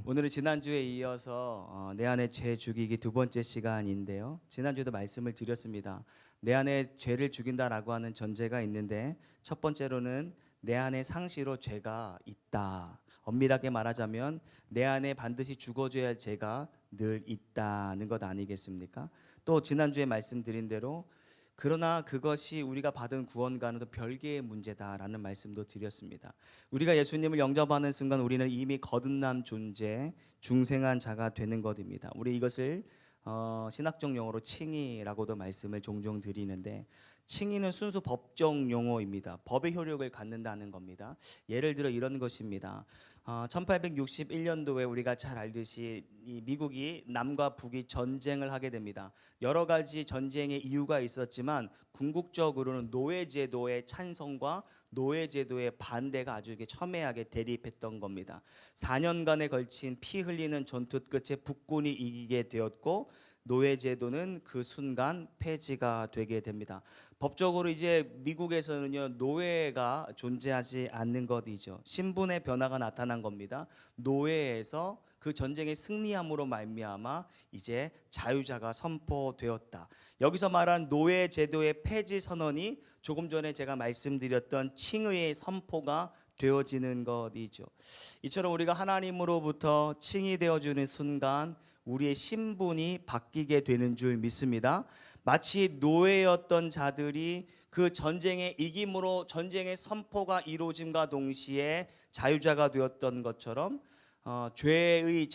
오늘은 지난주에 이어서 내 안에 죄 죽이기 두 번째 시간인데요. 지난주에도 말씀을 드렸습니다. 내 안에 죄를 죽인다라고 하는 전제가 있는데 첫 번째로는 내 안에 상시로 죄가 있다. 엄밀하게 말하자면 내 안에 반드시 죽어줘야 할 죄가 늘 있다는 것 아니겠습니까? 또 지난주에 말씀드린 대로 그러나 그것이 우리가 받은 구원과는 또 별개의 문제다라는 말씀도 드렸습니다. 우리가 예수님을 영접하는 순간 우리는 이미 거듭난 존재, 중생한 자가 되는 것입니다. 우리 이것을 신학적 용어로 칭의라고도 말씀을 종종 드리는데, 칭의는 순수 법정 용어입니다. 법의 효력을 갖는다는 겁니다. 예를 들어 이런 것입니다. 1861년도에 우리가 잘 알듯이 이 미국이 남과 북이 전쟁을 하게 됩니다. 여러 가지 전쟁의 이유가 있었지만 궁극적으로는 노예제도의 찬성과 노예제도의 반대가 아주 첨예하게 대립했던 겁니다. 4년간에 걸친 피 흘리는 전투 끝에 북군이 이기게 되었고 노예제도는 그 순간 폐지가 되게 됩니다. 법적으로 이제 미국에서는요, 노예가 존재하지 않는 것이죠. 신분의 변화가 나타난 겁니다. 노예에서 그 전쟁에 승리함으로 말미암아 이제 자유자가 선포되었다. 여기서 말한 노예 제도의 폐지 선언이 조금 전에 제가 말씀드렸던 칭의의 선포가 되어지는 것이죠. 이처럼 우리가 하나님으로부터 칭의되어지는 순간 우리의 신분이 바뀌게 되는 줄 믿습니다. 마치 노예였던 자들이 그 전쟁의 이김으로 전쟁의 선포가 이루어짐과 동시에 자유자가 되었던 것처럼 죄의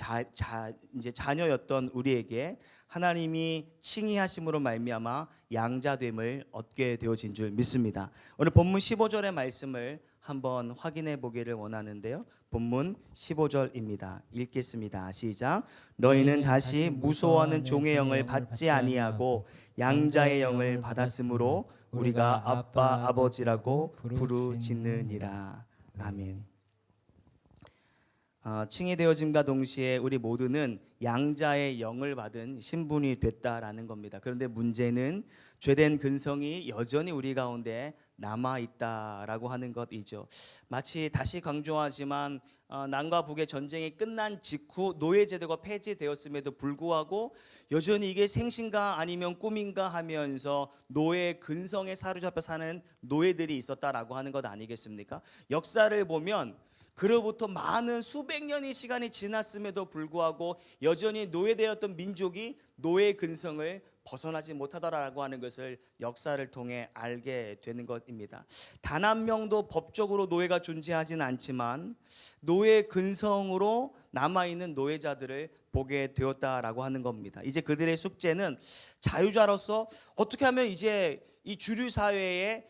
이제 자녀였던 우리에게 하나님이 칭의하심으로 말미암아 양자됨을 얻게 되어진 줄 믿습니다. 오늘 본문 15절의 말씀을 한번 확인해 보기를 원하는데요. 본문 15절입니다. 읽겠습니다. 시작. 너희는 다시 무소하는 종의 영을 받지 아니하고 양자의 영을 받았으므로 우리가 아빠 아버지라고 부르짖느니라. 아멘. 칭의되어짐과 동시에 우리 모두는 양자의 영을 받은 신분이 됐다라는 겁니다. 그런데 문제는 죄된 근성이 여전히 우리 가운데 남아있다라고 하는 것이죠. 마치 다시 강조하지만 남과 북의 전쟁이 끝난 직후 노예제도가 폐지되었음에도 불구하고 여전히 이게 생신가 아니면 꿈인가 하면서 노예 근성에 사로잡혀 사는 노예들이 있었다라고 하는 것 아니겠습니까? 역사를 보면 그로부터 많은 수백 년의 시간이 지났음에도 불구하고 여전히 노예되었던 민족이 노예 근성을 벗어나지 못하더라고 하는 것을 역사를 통해 알게 되는 것입니다. 단 한 명도 법적으로 노예가 존재하지는 않지만 노예 근성으로 남아있는 노예자들을 보게 되었다라고 하는 겁니다. 이제 그들의 숙제는 자유자로서 어떻게 하면 이제 이 주류 사회에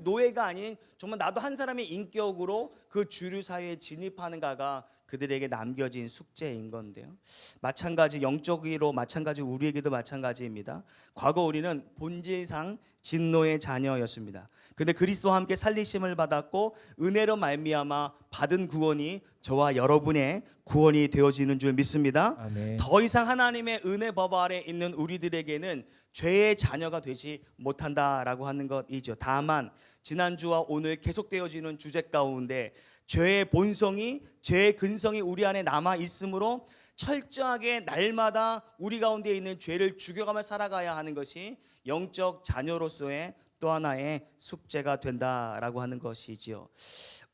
노예가 아닌 정말 나도 한 사람의 인격으로 그 주류 사회에 진입하는가가 그들에게 남겨진 숙제인 건데요. 마찬가지 영적으로 마찬가지 우리에게도 마찬가지입니다. 과거 우리는 본질상 진노의 자녀였습니다. 근데 그리스도와 함께 살리심을 받았고 은혜로 말미암아 받은 구원이 저와 여러분의 구원이 되어지는 줄 믿습니다. 아멘. 더 이상 하나님의 은혜 법 아래 있는 우리들에게는 죄의 자녀가 되지 못한다라고 하는 것이죠. 다만 지난주와 오늘 계속되어지는 주제 가운데 죄의 본성이 죄의 근성이 우리 안에 남아 있으므로 철저하게 날마다 우리 가운데 있는 죄를 죽여가며 살아가야 하는 것이 영적 자녀로서의 또 하나의 숙제가 된다라고 하는 것이지요.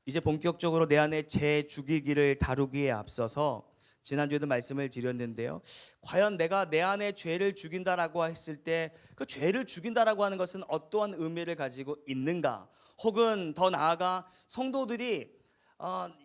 이제 본격적으로 내 안에 죄 죽이기를 다루기에 앞서서 지난주에도 말씀을 드렸는데요. 과연 내가 내 안에 죄를 죽인다라고 했을 때 그 죄를 죽인다라고 하는 것은 어떠한 의미를 가지고 있는가? 혹은 더 나아가 성도들이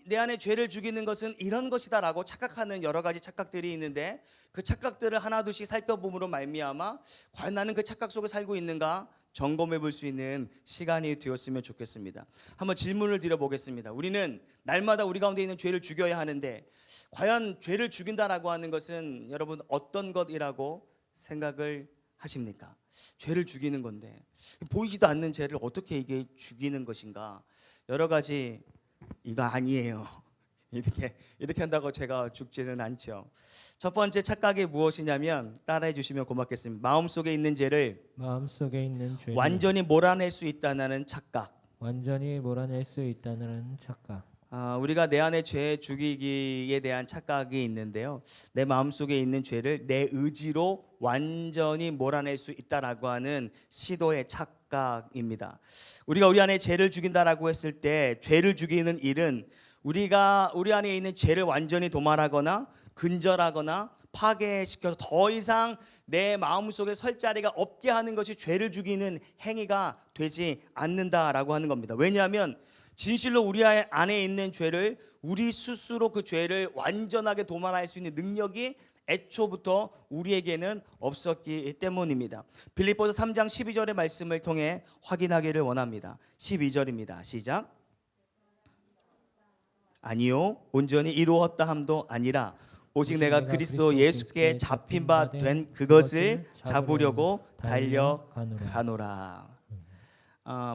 내 안에 죄를 죽이는 것은 이런 것이다라고 착각하는 여러 가지 착각들이 있는데 그 착각들을 하나둘씩 살펴봄으로 말미암아 과연 나는 그 착각 속에 살고 있는가 점검해 볼 수 있는 시간이 되었으면 좋겠습니다. 한번 질문을 드려보겠습니다. 우리는 날마다 우리 가운데 있는 죄를 죽여야 하는데 과연 죄를 죽인다라고 하는 것은 여러분 어떤 것이라고 생각을 하십니까? 죄를 죽이는 건데 보이지도 않는 죄를 어떻게 이게 죽이는 것인가? 여러 가지 이거 아니에요. 이렇게 한다고 제가 죽지는 않죠. 첫 번째 착각이 무엇이냐면 따라해 주시면 고맙겠습니다. 마음속에 있는 죄를 완전히 몰아낼 수 있다는 착각. 완전히 몰아낼 수 있다는 착각. 우리가 내 안에 죄 죽이기에 대한 착각이 있는데요. 내 마음속에 있는 죄를 내 의지로 완전히 몰아낼 수 있다라고 하는 시도의 착각입니다. 우리가 우리 안에 죄를 죽인다라고 했을 때 죄를 죽이는 일은 우리가 우리 안에 있는 죄를 완전히 도말하거나 근절하거나 파괴시켜서 더 이상 내 마음속에 설 자리가 없게 하는 것이 죄를 죽이는 행위가 되지 않는다라고 하는 겁니다. 왜냐하면 진실로 우리 안에 있는 죄를 우리 스스로 그 죄를 완전하게 도말할 수 있는 능력이 애초부터 우리에게는 없었기 때문입니다. 빌립보서 3장 12절의 말씀을 통해 확인하기를 원합니다. 12절입니다. 시작. 아니요 온전히 이루었다 함도 아니라 오직 내가 그리스도 예수께 잡힌 바 된 그것을 잡으려고 달려가노라.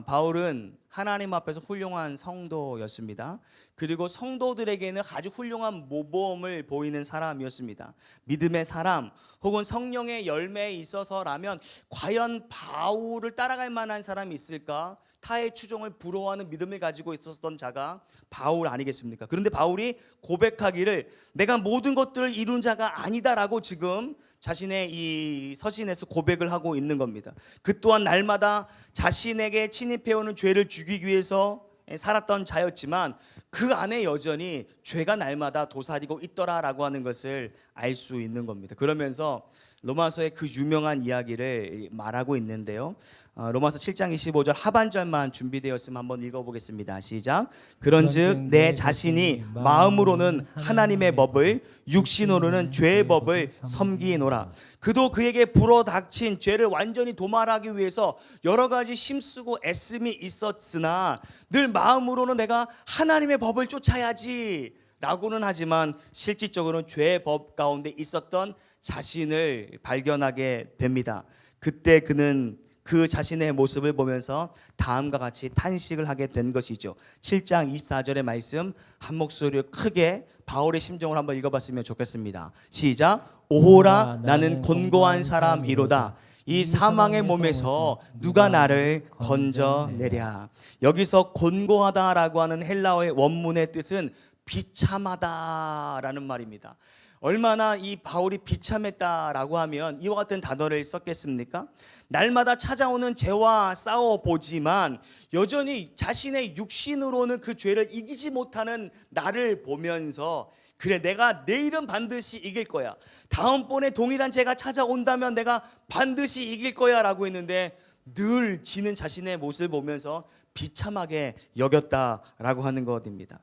바울은 하나님 앞에서 훌륭한 성도였습니다. 그리고 성도들에게는 아주 훌륭한 모범을 보이는 사람이었습니다. 믿음의 사람 혹은 성령의 열매에 있어서라면 과연 바울을 따라갈 만한 사람이 있을까? 타의 추종을 부러워하는 믿음을 가지고 있었던 자가 바울 아니겠습니까? 그런데 바울이 고백하기를 내가 모든 것들을 이룬 자가 아니다라고 지금 자신의 이 서신에서 고백을 하고 있는 겁니다. 그 또한 날마다 자신에게 침입해오는 죄를 죽이기 위해서 살았던 자였지만 그 안에 여전히 죄가 날마다 도사리고 있더라라고 하는 것을 알 수 있는 겁니다. 그러면서 로마서의 그 유명한 이야기를 말하고 있는데요. 로마서 7장 25절 하반절만 준비되었으면 한번 읽어보겠습니다. 시작. 그런즉 내 자신이 마음으로는 하나님의 법을 육신으로는 죄의 법을 섬기노라. 그도 그에게 불어닥친 죄를 완전히 도말하기 위해서 여러 가지 힘쓰고 애씀이 있었으나 늘 마음으로는 내가 하나님의 법을 쫓아야지 라고는 하지만 실질적으로는 죄의 법 가운데 있었던 자신을 발견하게 됩니다. 그때 그는 그 자신의 모습을 보면서 다음과 같이 탄식을 하게 된 것이죠. 7장 24절의 말씀 한 목소리로 크게 바울의 심정을 한번 읽어봤으면 좋겠습니다. 시작. 오호라 나는 곤고한 사람이로다. 이 사망의 몸에서 누가 나를 건져내랴. 여기서 곤고하다라고 하는 헬라어의 원문의 뜻은 비참하다라는 말입니다. 얼마나 이 바울이 비참했다라고 하면 이와 같은 단어를 썼겠습니까? 날마다 찾아오는 죄와 싸워보지만 여전히 자신의 육신으로는 그 죄를 이기지 못하는 나를 보면서 그래 내가 내일은 반드시 이길 거야. 다음번에 동일한 죄가 찾아온다면 내가 반드시 이길 거야 라고 했는데 늘 지는 자신의 모습을 보면서 비참하게 여겼다라고 하는 것입니다.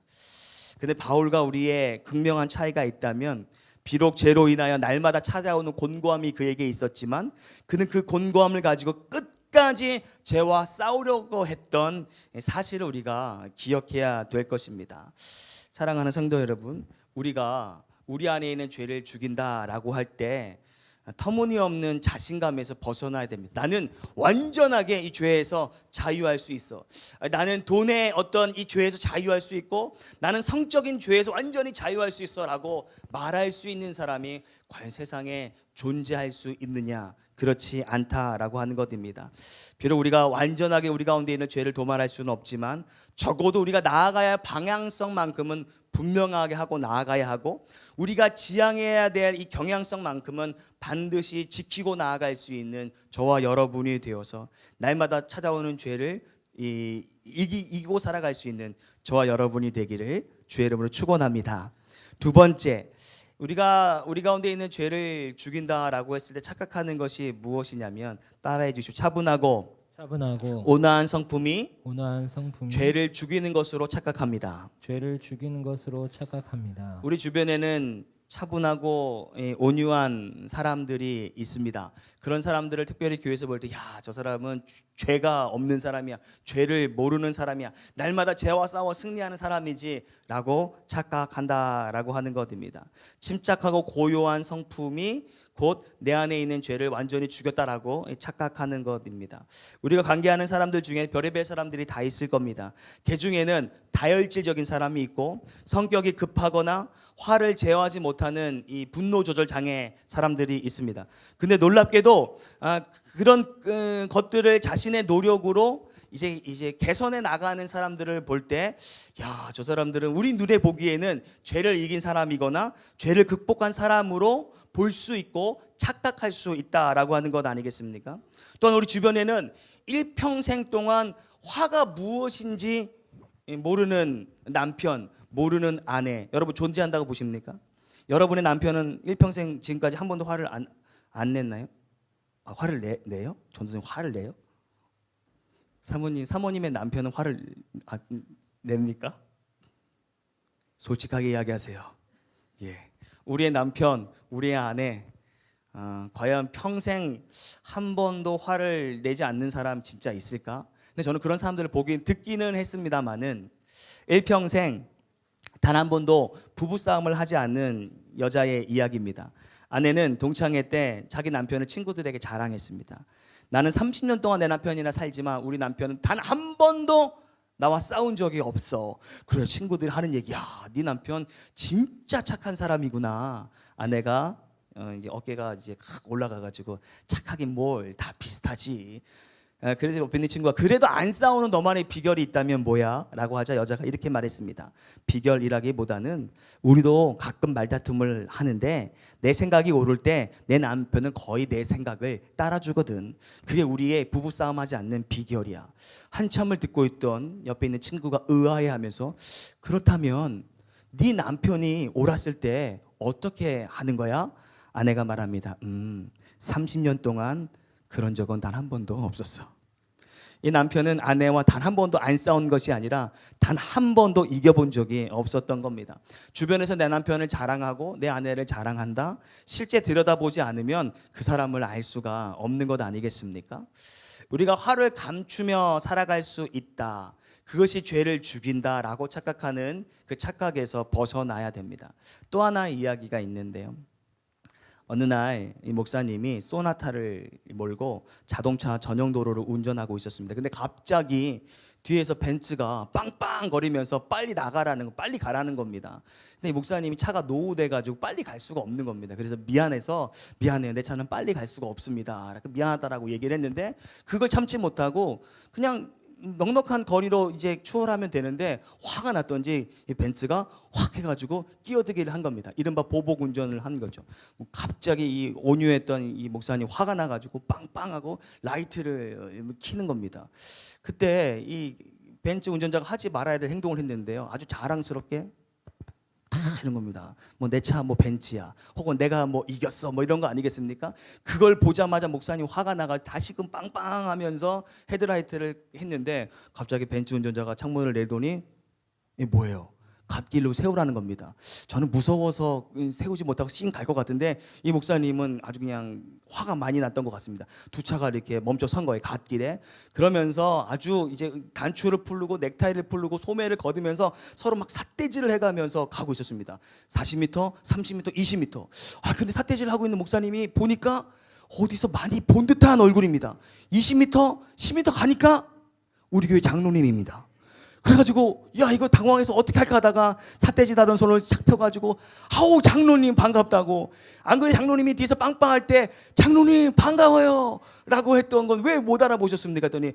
근데 바울과 우리의 극명한 차이가 있다면 비록 죄로 인하여 날마다 찾아오는 곤고함이 그에게 있었지만 그는 그 곤고함을 가지고 끝까지 죄와 싸우려고 했던 사실을 우리가 기억해야 될 것입니다. 사랑하는 성도 여러분, 우리가 우리 안에 있는 죄를 죽인다라고 할 때 터무니없는 자신감에서 벗어나야 됩니다. 나는 완전하게 이 죄에서 자유할 수 있어. 나는 돈의 어떤 이 죄에서 자유할 수 있고 나는 성적인 죄에서 완전히 자유할 수 있어 라고 말할 수 있는 사람이 과연 세상에 존재할 수 있느냐? 그렇지 않다라고 하는 것입니다. 비록 우리가 완전하게 우리 가운데 있는 죄를 도말할 수는 없지만 적어도 우리가 나아가야 할 방향성만큼은 분명하게 하고 나아가야 하고 우리가 지향해야 될 이 경향성만큼은 반드시 지키고 나아갈 수 있는 저와 여러분이 되어서 날마다 찾아오는 죄를 이기고 살아갈 수 있는 저와 여러분이 되기를 주의 이름으로 축원합니다. 두 번째, 우리가 우리 가운데 있는 죄를 죽인다라고 했을 때 착각하는 것이 무엇이냐면 따라해 주십시오. 차분하고 온화한 성품이 죄를 죽이는 것으로 착각합니다. 우리 주변에는 차분하고 온유한 사람들이 있습니다. 그런 사람들을 특별히 교회에서 볼 때 야, 저 사람은 죄가 없는 사람이야. 죄를 모르는 사람이야. 날마다 죄와 싸워 승리하는 사람이지 라고 착각한다라고 하는 것입니다. 침착하고 고요한 성품이 곧 내 안에 있는 죄를 완전히 죽였다라고 착각하는 것입니다. 우리가 관계하는 사람들 중에 별의별 사람들이 다 있을 겁니다. 그 중에는 다혈질적인 사람이 있고 성격이 급하거나 화를 제어하지 못하는 이 분노 조절 장애 사람들이 있습니다. 근데 놀랍게도 그런 것들을 자신의 노력으로 이제 개선해 나가는 사람들을 볼 때, 야, 저 사람들은 우리 눈에 보기에는 죄를 이긴 사람이거나 죄를 극복한 사람으로 볼 수 있고 착각할 수 있다라고 하는 것 아니겠습니까? 또한 우리 주변에는 일평생 동안 화가 무엇인지 모르는 남편, 모르는 아내, 여러분 존재한다고 보십니까? 여러분의 남편은 일평생 지금까지 한 번도 화를 안 냈나요? 화를 내요? 전도사님 화를 내요? 사모님의 남편은 화를 냅니까? 솔직하게 이야기하세요. 예, 우리의 남편, 우리의 아내, 과연 평생 한 번도 화를 내지 않는 사람 진짜 있을까? 근데 저는 그런 사람들을 듣기는 했습니다만은 일평생 단 한 번도 부부싸움을 하지 않는 여자의 이야기입니다. 아내는 동창회 때 자기 남편을 친구들에게 자랑했습니다. 나는 30년 동안 내 남편이랑 살지만 우리 남편은 단 한 번도 나와 싸운 적이 없어. 그래, 친구들이 하는 얘기, 야, 네 남편 진짜 착한 사람이구나. 아내가 이제 어깨가 이제 올라가가지고 착하긴 뭘 다 비슷하지. 그래서 옆에 있는 친구가 그래도 안 싸우는 너만의 비결이 있다면 뭐야? 라고 하자 여자가 이렇게 말했습니다. 비결이라기보다는 우리도 가끔 말다툼을 하는데 내 생각이 오를 때 내 남편은 거의 내 생각을 따라주거든. 그게 우리의 부부싸움하지 않는 비결이야. 한참을 듣고 있던 옆에 있는 친구가 의아해하면서 그렇다면 네 남편이 옳았을 때 어떻게 하는 거야? 아내가 말합니다. 30년 동안 그런 적은 단 한 번도 없었어. 이 남편은 아내와 단 한 번도 안 싸운 것이 아니라 단 한 번도 이겨본 적이 없었던 겁니다. 주변에서 내 남편을 자랑하고 내 아내를 자랑한다? 실제 들여다보지 않으면 그 사람을 알 수가 없는 것 아니겠습니까? 우리가 화를 감추며 살아갈 수 있다. 그것이 죄를 죽인다라고 착각하는 그 착각에서 벗어나야 됩니다. 또 하나의 이야기가 있는데요. 어느 날 이 목사님이 소나타를 몰고 자동차 전용 도로를 운전하고 있었습니다. 근데 갑자기 뒤에서 벤츠가 빵빵 거리면서 빨리 나가라는 거, 빨리 가라는 겁니다. 근데 이 목사님이 차가 노후돼 가지고 빨리 갈 수가 없는 겁니다. 그래서 미안해요, 내 차는 빨리 갈 수가 없습니다. 미안하다라고 얘기를 했는데 그걸 참지 못하고 그냥 넉넉한 거리로 이제 추월하면 되는데 화가 났던지 이 벤츠가 확 해가지고 끼어들기를 한 겁니다. 이른바 보복 운전을 한 거죠. 갑자기 이 온유했던 이 목사님 화가 나가지고 빵빵하고 라이트를 켜는 겁니다. 그때 이 벤츠 운전자가 하지 말아야 될 행동을 했는데요. 아주 자랑스럽게 이런 겁니다. 뭐 내 차 뭐 벤츠야, 혹은 내가 뭐 이겼어, 뭐 이런 거 아니겠습니까? 그걸 보자마자 목사님 화가 나가 다시금 빵빵하면서 헤드라이트를 했는데 갑자기 벤츠 운전자가 창문을 내더니 이게 뭐예요? 갓길로 세우라는 겁니다. 저는 무서워서 세우지 못하고 씩 갈 것 같은데 이 목사님은 아주 그냥 화가 많이 났던 것 같습니다. 두 차가 이렇게 멈춰 선 거예요, 갓길에. 그러면서 아주 이제 단추를 풀고 넥타이를 풀고 소매를 걷으면서 서로 막 삿대질을 해가면서 가고 있었습니다. 40m, 30m, 20m. 근데 삿대질을 하고 있는 목사님이 보니까 어디서 많이 본 듯한 얼굴입니다. 20m, 10m 가니까 우리 교회 장로님입니다. 그래가지고 야, 이거 당황해서 어떻게 할까 하다가 삿대질 하던 손을 착 펴가지고 아우, 장로님 반갑다고. 안 그래, 장로님이 뒤에서 빵빵할 때 장로님 반가워요 라고 했던 건 왜 못 알아보셨습니까? 했더니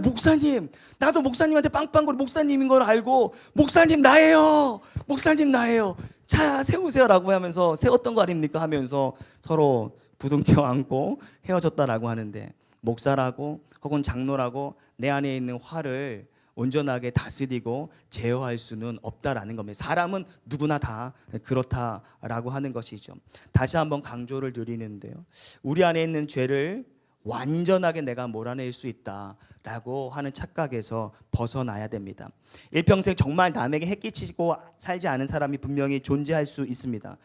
목사님, 나도 목사님한테 빵빵거리 목사님인 걸 알고 목사님 나예요, 목사님 나예요, 자 세우세요 라고 하면서 세웠던 거 아닙니까? 하면서 서로 부둥켜 안고 헤어졌다라고 하는데, 목사라고 혹은 장로라고 내 안에 있는 화를 온전하게 다스리고 제어할 수는 없다라는 겁니다. 사람은 누구나 다 그렇다라고 하는 것이죠. 다시 한번 강조를 드리는데요. 우리 안에 있는 죄를 완전하게 내가 몰아낼 수 있다라고 하는 착각에서 벗어나야 됩니다. 일평생 정말 남에게 해끼치고 살지 않은 사람이 분명히 존재할 수 있습니다.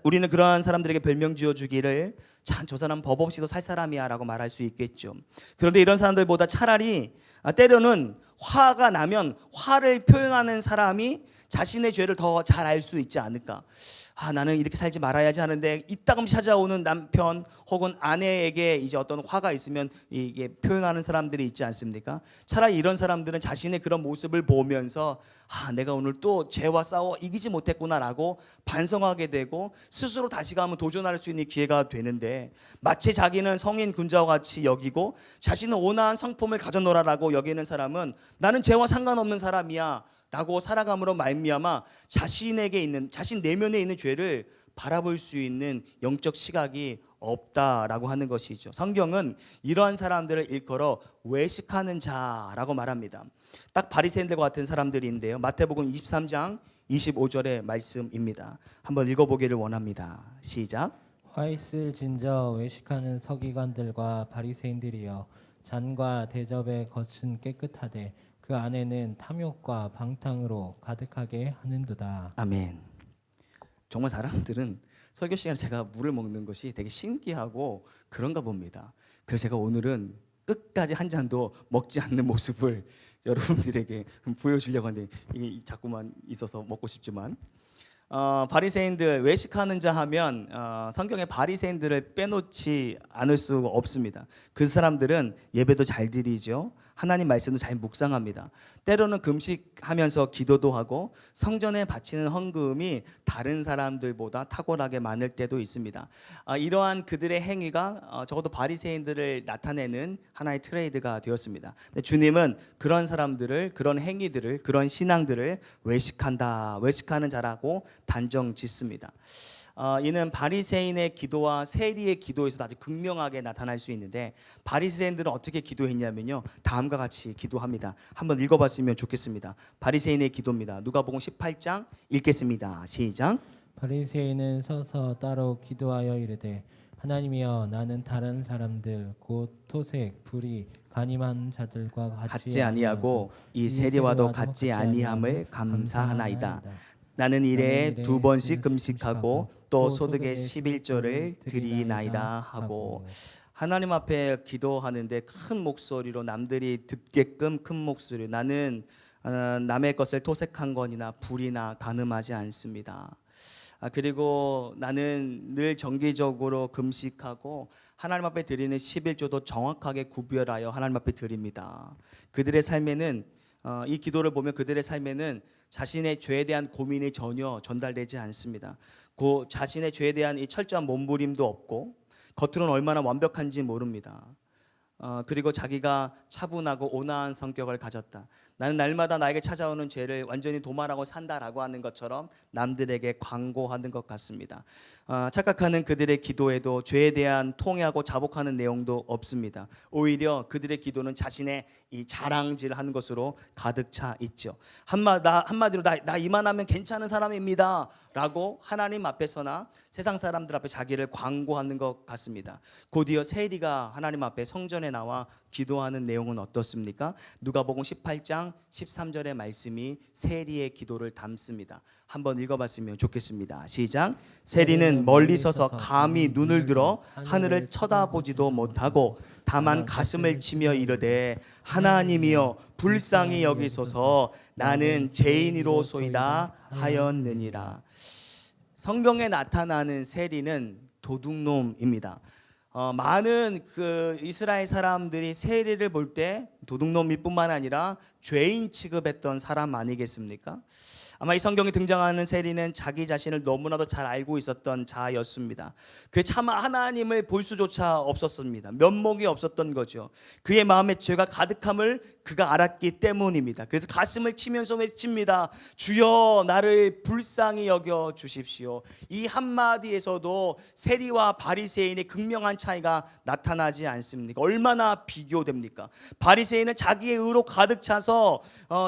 우리는 그러한 사람들에게 별명 지어주기를 참, 저 사람 법 없이도 살 사람이야 라고 말할 수 있겠죠. 그런데 이런 사람들보다 차라리 때로는 화가 나면 화를 표현하는 사람이 자신의 죄를 더 잘 알 수 있지 않을까? 나는 이렇게 살지 말아야지 하는데 이따금씩 찾아오는 남편 혹은 아내에게 이제 어떤 화가 있으면 이게 표현하는 사람들이 있지 않습니까? 차라리 이런 사람들은 자신의 그런 모습을 보면서 내가 오늘 또 죄와 싸워 이기지 못했구나라고 반성하게 되고 스스로 다시금 한번 도전할 수 있는 기회가 되는데, 마치 자기는 성인 군자와 같이 여기고 자신은 온화한 성품을 가져노라라고 여기는 사람은 나는 죄와 상관없는 사람이야 라고 살아감으로 말미암아 자신에게 있는, 자신 내면에 있는 죄를 바라볼 수 있는 영적 시각이 없다라고 하는 것이죠. 성경은 이러한 사람들을 일컬어 외식하는 자라고 말합니다. 딱 바리새인들과 같은 사람들인데요, 마태복음 23장 25절의 말씀입니다. 한번 읽어보기를 원합니다. 시작. 화 있을 진저 외식하는 서기관들과 바리새인들이여, 잔과 대접의 겉은 깨끗하되 그 안에는 탐욕과 방탕으로 가득하게 하는도다. 아멘. 정말 사람들은 설교 시간에 제가 물을 먹는 것이 되게 신기하고 그런가 봅니다. 그래서 제가 오늘은 끝까지 한 잔도 먹지 않는 모습을 여러분들에게 보여주려고 하는데 이게 자꾸만 있어서 먹고 싶지만, 바리새인들, 외식하는 자 하면 성경에 바리새인들을 빼놓지 않을 수가 없습니다. 그 사람들은 예배도 잘 드리죠. 하나님 말씀도 잘 묵상합니다. 때로는 금식하면서 기도도 하고 성전에 바치는 헌금이 다른 사람들보다 탁월하게 많을 때도 있습니다. 이러한 그들의 행위가 적어도 바리새인들을 나타내는 하나의 트레이드가 되었습니다. 근데 주님은 그런 사람들을, 그런 행위들을, 그런 신앙들을 외식하는 자라고 단정 짓습니다. 이는 바리새인의 기도와 세리의 기도에서도 아주 극명하게 나타날 수 있는데, 바리새인들은 어떻게 기도했냐면요, 다음과 같이 기도합니다. 한번 읽어봤으면 좋겠습니다. 바리새인의 기도입니다. 누가복음 18장 읽겠습니다. 시작. 바리새인은 서서 따로 기도하여 이르되, 하나님이여, 나는 다른 사람들 곧 토색, 불의, 간임한 자들과 같지 아니하고 이 세리와도 같지 아니함을 감사하나이다. 나는 일에 2번씩 금식하고 또 소득의 11조를 드리나이다 하고, 하나님 앞에 기도하는데 큰 목소리로, 남들이 듣게끔 큰 목소리로, 나는 남의 것을 토색한 거나 불이나 간음하지 않습니다. 그리고 나는 늘 정기적으로 금식하고 하나님 앞에 드리는 11조도 정확하게 구별하여 하나님 앞에 드립니다. 그들의 삶에는, 이 기도를 보면 그들의 삶에는 자신의 죄에 대한 고민이 전혀 전달되지 않습니다. 자신의 죄에 대한 이 철저한 몸부림도 없고, 겉으로는 얼마나 완벽한지 모릅니다. 그리고 자기가 차분하고 온화한 성격을 가졌다. 나는 날마다 나에게 찾아오는 죄를 완전히 도말하고 산다라고 하는 것처럼 남들에게 광고하는 것 같습니다. 착각하는 그들의 기도에도 죄에 대한 통회하고 자복하는 내용도 없습니다. 오히려 그들의 기도는 자신의 이 자랑질하는 것으로 가득 차 있죠. 한마디로 나 이만하면 괜찮은 사람입니다 라고 하나님 앞에서나 세상 사람들 앞에 자기를 광고하는 것 같습니다. 곧이어 세리가 하나님 앞에 성전에 나와 기도하는 내용은 어떻습니까? 누가복음 18장 13절의 말씀이 세리의 기도를 담습니다. 한번 읽어봤으면 좋겠습니다. 시작. 세리는 멀리 서서 감히 눈을 들어 하늘을 쳐다보지도 못하고 다만 가슴을 치며 이르되, 하나님이여 불쌍히 여기소서, 나는 죄인이로소이다 하였느니라. 성경에 나타나는 세리는 도둑놈입니다. 많은 그 이스라엘 사람들이 세리를 볼 때 도둑놈일 뿐만 아니라 죄인 취급했던 사람 아니겠습니까? 아마 이 성경에 등장하는 세리는 자기 자신을 너무나도 잘 알고 있었던 자였습니다. 그 차마 하나님을 볼 수조차 없었습니다. 면목이 없었던 거죠. 그의 마음에 죄가 가득함을 그가 알았기 때문입니다. 그래서 가슴을 치면서 외칩니다. 주여, 나를 불쌍히 여겨 주십시오. 이 한마디에서도 세리와 바리새인의 극명한 차이가 나타나지 않습니까? 얼마나 비교됩니까? 바리새인은 자기의 의로 가득 차서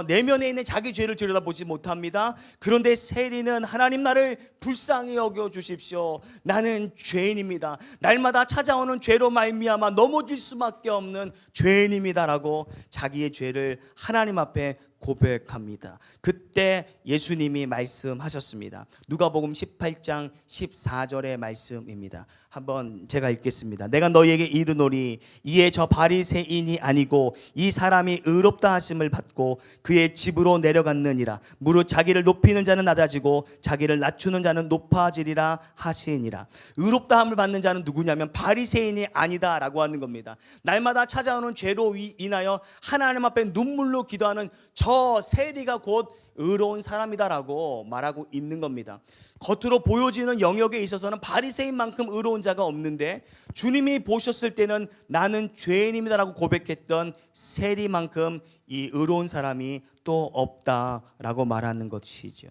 내면에 있는 자기 죄를 들여다보지 못합니다. 그런데 세리는, 하나님 나를 불쌍히 여겨 주십시오. 나는 죄인입니다. 날마다 찾아오는 죄로 말미암아 넘어질 수밖에 없는 죄인입니다라고 자기의 죄를 하나님 앞에 고백합니다. 그때 예수님이 말씀하셨습니다. 누가복음 18장 14절의 말씀입니다. 한번 제가 읽겠습니다. 내가 너희에게 이르노니 이에 저 바리새인이 아니고 이 사람이 의롭다 하심을 받고 그의 집으로 내려갔느니라. 무릇 자기를 높이는 자는 낮아지고 자기를 낮추는 자는 높아지리라 하시니라. 의롭다 함을 받는 자는 누구냐면 바리새인이 아니다라고 하는 겁니다. 날마다 찾아오는 죄로 인하여 하나님 앞에 눈물로 기도하는 저 세리가 곧 의로운 사람이다라고 말하고 있는 겁니다. 겉으로 보여지는 영역에 있어서는 바리새인만큼 의로운 자가 없는데 주님이 보셨을 때는 나는 죄인입니다라고 고백했던 세리만큼 이 의로운 사람이 또 없다라고 말하는 것이죠.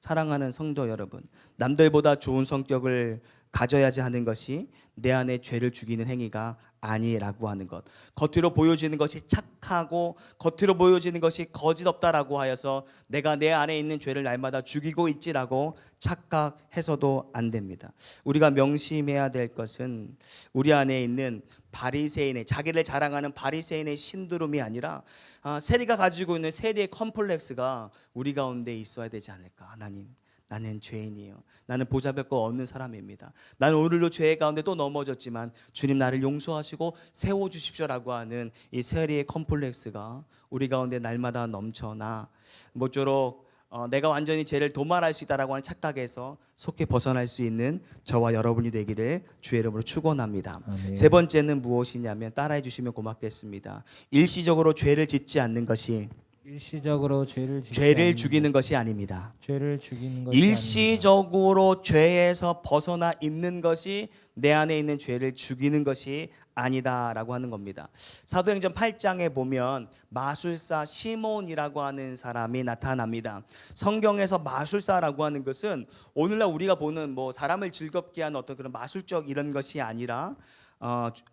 사랑하는 성도 여러분, 남들보다 좋은 성격을 가져야지 하는 것이 내 안에 죄를 죽이는 행위가 아니라고 하는 것. 겉으로 보여지는 것이 착하고 겉으로 보여지는 것이 거짓 없다라고 하여서 내가 내 안에 있는 죄를 날마다 죽이고 있지라고 착각해서도 안 됩니다. 우리가 명심해야 될 것은 우리 안에 있는 바리새인의, 자기를 자랑하는 바리새인의 신두름이 아니라 세리가 가지고 있는 세리의 컴플렉스가 우리 가운데 있어야 되지 않을까. 하나님, 나는 죄인이에요. 나는 보잘것 없는 사람입니다. 나는 오늘도 죄 가운데 또 넘어졌지만 주님 나를 용서하시고 세워주십시오라고 하는 이 세리의 컴플렉스가 우리 가운데 날마다 넘쳐나 모쪼록 내가 완전히 죄를 도말할 수 있다라고 하는 착각에서 속히 벗어날 수 있는 저와 여러분이 되기를 주의 이름으로 축원합니다. 아멘. 세 번째는 무엇이냐면 따라해 주시면 고맙겠습니다. 일시적으로 죄를 짓지 않는 것이 일시적으로 죄를 죽이는 것이 아닙니다. 죄를 죽이는 것이 일시적으로 죄에서 벗어나 있는 것이 내 안에 있는 죄를 죽이는 것이 아니다라고 하는 겁니다. 사도행전 8장에 보면 마술사 시몬이라고 하는 사람이 나타납니다. 성경에서 마술사라고 하는 것은 오늘날 우리가 보는 뭐 사람을 즐겁게 하는 어떤 그런 마술적 이런 것이 아니라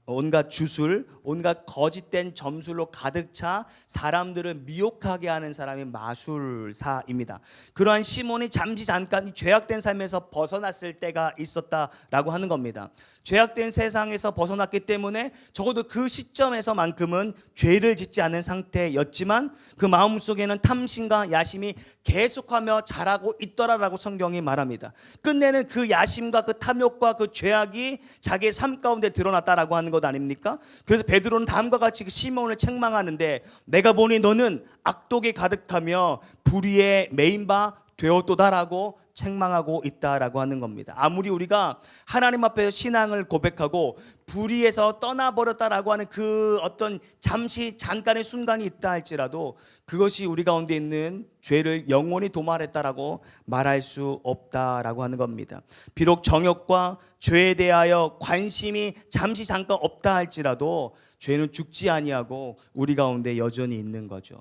온갖 주술, 온갖 거짓된 점술로 가득 차 사람들을 미혹하게 하는 사람이 마술사입니다. 그러한 시몬이 잠시 잠깐 죄악된 삶에서 벗어났을 때가 있었다라고 하는 겁니다. 죄악된 세상에서 벗어났기 때문에 적어도 그 시점에서만큼은 죄를 짓지 않은 상태였지만 그 마음속에는 탐심과 야심이 계속하며 자라고 있더라라고 성경이 말합니다. 끝내는 그 야심과 그 탐욕과 그 죄악이 자기의 삶 가운데 드러났다라고 하는 것 아닙니까? 그래서 베드로는 다음과 같이 그 시몬을 책망하는데 내가 보니 너는 악독이 가득하며 불의에 매인 바 되었도다라고 책망하고 있다라고 하는 겁니다. 아무리 우리가 하나님 앞에 신앙을 고백하고 불의에서 떠나버렸다라고 하는 그 어떤 잠시 잠깐의 순간이 있다 할지라도 그것이 우리 가운데 있는 죄를 영원히 도말했다라고 말할 수 없다라고 하는 겁니다. 비록 정욕과 죄에 대하여 관심이 잠시 잠깐 없다 할지라도 죄는 죽지 아니하고 우리 가운데 여전히 있는 거죠.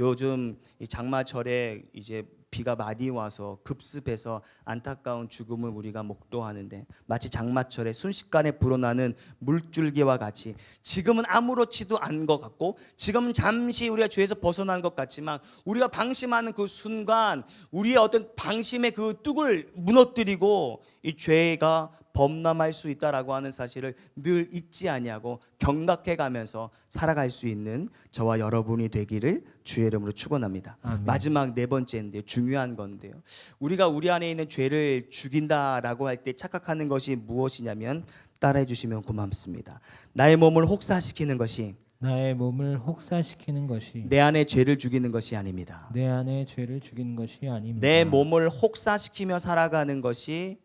요즘 이 장마철에 이제 비가 많이 와서 급습해서 안타까운 죽음을 우리가 목도하는데 마치 장마철에 순식간에 불어나는 물줄기와 같이 지금은 아무렇지도 않은 것 같고 지금은 잠시 우리가 죄에서 벗어난 것 같지만 우리가 방심하는 그 순간 우리의 어떤 방심의 그 뚝을 무너뜨리고 이 죄가 범람할 수 있다라고 하는 사실을 늘 잊지 아니하고 경각해가면서 살아갈 수 있는 저와 여러분이 되기를 주의 이름으로 축원합니다. 아멘. 마지막 네 번째인데 중요한 건데요. 우리가 우리 안에 있는 죄를 죽인다라고 할 때 착각하는 것이 무엇이냐면 따라해 주시면 고맙습니다. 나의 몸을 혹사시키는 것이 나의 몸을 혹사시키는 것이 내 안에 죄를 죽이는 것이 아닙니다. 내 안에 죄를 죽이는 것이 아닙니다. 내 몸을 혹사시키며 살아가는 것이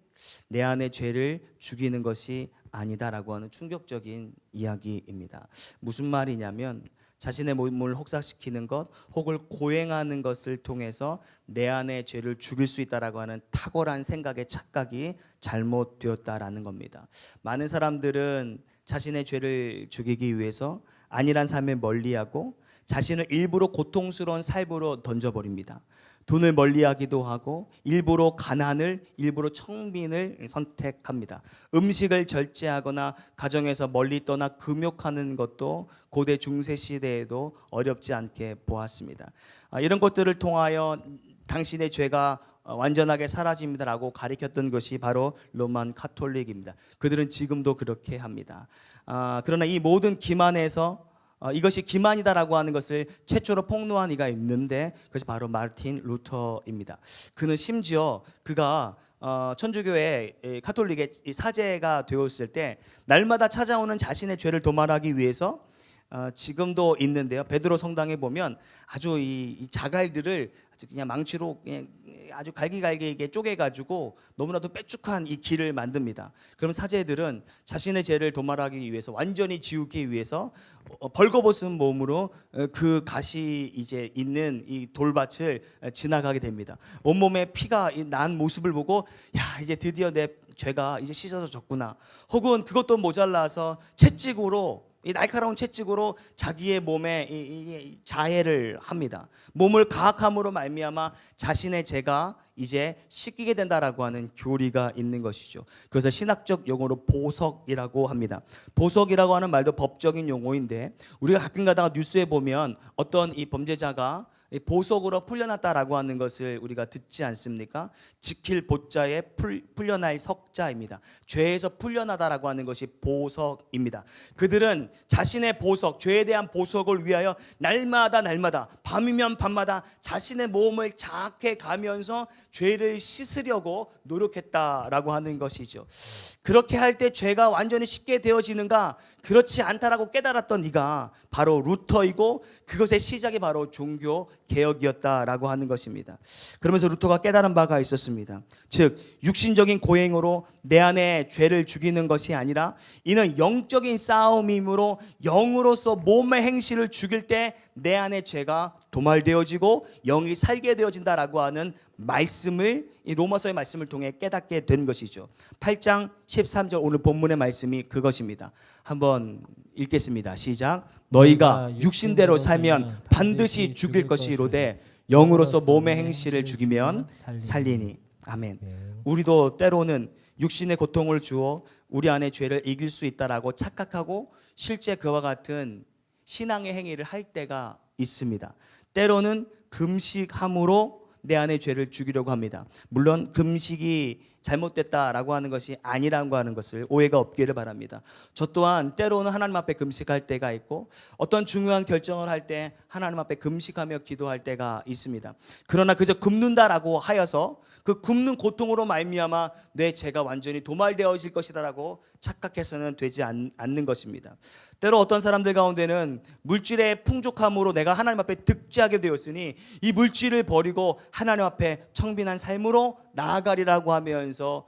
내 안에 죄를 죽이는 것이 아니다라고 하는 충격적인 이야기입니다. 무슨 말이냐면 자신의 몸을 혹사시키는 것 혹은 고행하는 것을 통해서 내 안에 죄를 죽일 수 있다라고 하는 탁월한 생각의 착각이 잘못되었다라는 겁니다. 많은 사람들은 자신의 죄를 죽이기 위해서 안일한 삶을 멀리하고 자신을 일부러 고통스러운 삶으로 던져버립니다. 돈을 멀리하기도 하고 일부러 가난을, 일부러 청빈을 선택합니다. 음식을 절제하거나 가정에서 멀리 떠나 금욕하는 것도 고대 중세 시대에도 어렵지 않게 보았습니다. 이런 것들을 통하여 당신의 죄가 완전하게 사라집니다라고 가리켰던 것이 바로 로만 카톨릭입니다. 그들은 지금도 그렇게 합니다. 그러나 이 모든 기만에서 이것이 기만이다라고 하는 것을 최초로 폭로한 이가 있는데 그것이 바로 마르틴 루터입니다. 그는 심지어 그가 천주교의 카톨릭의 사제가 되었을 때 날마다 찾아오는 자신의 죄를 도말하기 위해서 지금도 있는데요. 베드로 성당에 보면 아주 이 자갈들을 아주 그냥 망치로 그냥 아주 갈기갈기 쪼개가지고 너무나도 빽쭉한 이 길을 만듭니다. 그럼 사제들은 자신의 죄를 도말하기 위해서 완전히 지우기 위해서 벌거벗은 몸으로 그 가시 이제 있는 이 돌밭을 지나가게 됩니다. 온몸에 피가 난 모습을 보고 야 이제 드디어 내 죄가 이제 씻어서 졌구나. 혹은 그것도 모자라서 채찍으로 이 날카로운 채찍으로 자기의 몸에 이 자해를 합니다. 몸을 가학함으로 말미암아 자신의 죄가 이제 씻기게 된다라고 하는 교리가 있는 것이죠. 그래서 신학적 용어로 보석이라고 합니다. 보석이라고 하는 말도 법적인 용어인데 우리가 가끔가다가 뉴스에 보면 어떤 이 범죄자가 보석으로 풀려났다라고 하는 것을 우리가 듣지 않습니까? 지킬 보자에 풀려날 석자입니다. 죄에서 풀려나다라고 하는 것이 보석입니다. 그들은 자신의 보석, 죄에 대한 보석을 위하여 날마다 밤이면 밤마다 자신의 몸을 자학해 가면서 죄를 씻으려고 노력했다라고 하는 것이죠. 그렇게 할 때 죄가 완전히 씻게 되어지는가? 그렇지 않다라고 깨달았던 이가 바로 루터이고 그것의 시작이 바로 종교 개혁이었다라고 하는 것입니다. 그러면서 루터가 깨달은 바가 있었습니다. 즉 육신적인 고행으로 내 안에 죄를 죽이는 것이 아니라 이는 영적인 싸움이므로 영으로서 몸의 행실을 죽일 때 내 안에 죄가 도말되어지고 영이 살게 되어진다라고 하는 말씀을 이 로마서의 말씀을 통해 깨닫게 된 것이죠. 8장 13절 오늘 본문의 말씀이 그것입니다. 한번 읽겠습니다. 시작. 너희가 육신대로 살면 반드시 죽일 것이로되 영으로서 몸의 행실을 죽이면 살리니. 아멘. 우리도 때로는 육신의 고통을 주어 우리 안에 죄를 이길 수 있다라고 착각하고 실제 그와 같은 신앙의 행위를 할 때가 있습니다. 때로는 금식함으로 내 안의 죄를 죽이려고 합니다. 물론 금식이 잘못됐다라고 하는 것이 아니라고 하는 것을 오해가 없기를 바랍니다. 저 또한 때로는 하나님 앞에 금식할 때가 있고 어떤 중요한 결정을 할 때 하나님 앞에 금식하며 기도할 때가 있습니다. 그러나 그저 굶는다라고 하여서 그 굶는 고통으로 말미암아 내 죄가 완전히 도말되어질 것이다라고 착각해서는 되지 않는 것입니다. 때로 어떤 사람들 가운데는 물질의 풍족함으로 내가 하나님 앞에 득지하게 되었으니 이 물질을 버리고 하나님 앞에 청빈한 삶으로 나아가리라고 하면서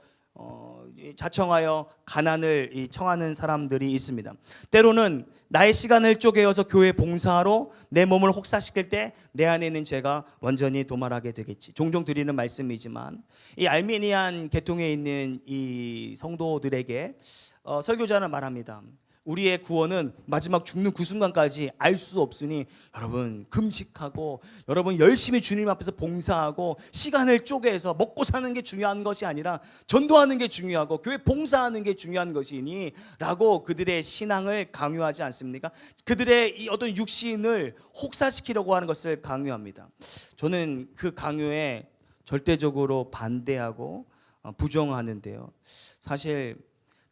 자청하여 가난을 청하는 사람들이 있습니다. 때로는 나의 시간을 쪼개어서 교회 봉사로 내 몸을 혹사시킬 때 내 안에 있는 죄가 완전히 도말하게 되겠지. 종종 드리는 말씀이지만 이 알메니안 계통에 있는 이 성도들에게 설교자는 말합니다. 우리의 구원은 마지막 죽는 그 순간까지 알 수 없으니 여러분 금식하고 여러분 열심히 주님 앞에서 봉사하고 시간을 쪼개서 먹고 사는 게 중요한 것이 아니라 전도하는 게 중요하고 교회 봉사하는 게 중요한 것이니 라고 그들의 신앙을 강요하지 않습니까? 그들의 이 어떤 육신을 혹사시키려고 하는 것을 강요합니다. 저는 그 강요에 절대적으로 반대하고 부정하는데요. 사실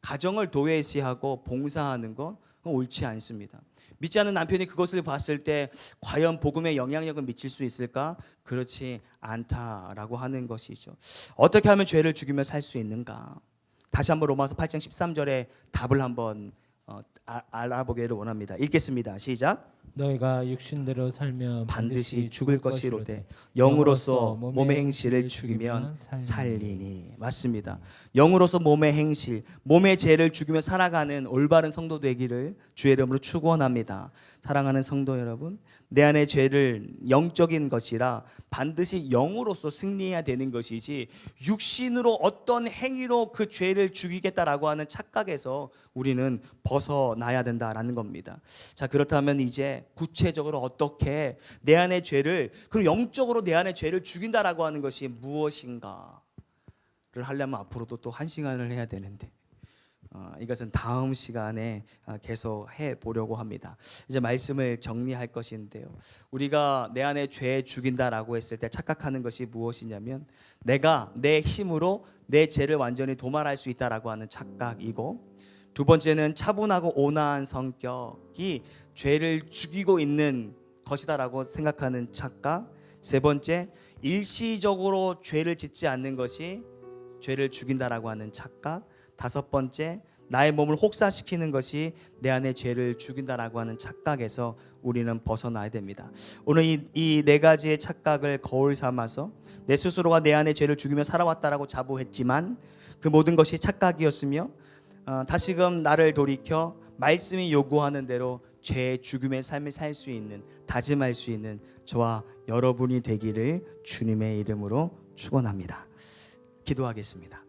가정을 도외시하고 봉사하는 건 옳지 않습니다. 믿지 않는 남편이 그것을 봤을 때 과연 복음에 영향력을 미칠 수 있을까? 그렇지 않다라고 하는 것이죠. 어떻게 하면 죄를 죽이며 살 수 있는가? 다시 한번 로마서 8장 13절의 답을 한번 알아보기를 원합니다. 읽겠습니다. 시작. 너희가 육신대로 살면 반드시 죽을 것이로되 영으로서 몸의 행실을 죽이면 살리니. 맞습니다. 영으로서 몸의 행실, 몸의 죄를 죽이며 살아가는 올바른 성도 되기를 주의 이름으로 축원합니다. 사랑하는 성도 여러분, 내 안의 죄를 영적인 것이라 반드시 영으로서 승리해야 되는 것이지 육신으로 어떤 행위로 그 죄를 죽이겠다라고 하는 착각에서 우리는 벗어나야 된다라는 겁니다. 자, 그렇다면 이제 구체적으로 어떻게 내 안의 죄를, 그럼 영적으로 내 안의 죄를 죽인다라고 하는 것이 무엇인가를 하려면 앞으로도 또 1시간을 해야 되는데 이것은 다음 시간에 계속 해보려고 합니다. 이제 말씀을 정리할 것인데요. 우리가 내 안에 죄 죽인다라고 했을 때 착각하는 것이 무엇이냐면 내가 내 힘으로 내 죄를 완전히 도말할 수 있다라고 하는 착각이고 두 번째는 차분하고 온화한 성격이 죄를 죽이고 있는 것이다라고 생각하는 착각. 세 번째, 일시적으로 죄를 짓지 않는 것이 죄를 죽인다라고 하는 착각. 다섯 번째, 나의 몸을 혹사시키는 것이 내 안에 죄를 죽인다라고 하는 착각에서 우리는 벗어나야 됩니다. 오늘 이 네 가지의 착각을 거울 삼아서 내 스스로가 내 안에 죄를 죽이며 살아왔다라고 자부했지만 그 모든 것이 착각이었으며 다시금 나를 돌이켜 말씀이 요구하는 대로 죄 죽음의 삶을 살 수 있는, 다짐할 수 있는 저와 여러분이 되기를 주님의 이름으로 축원합니다. 기도하겠습니다.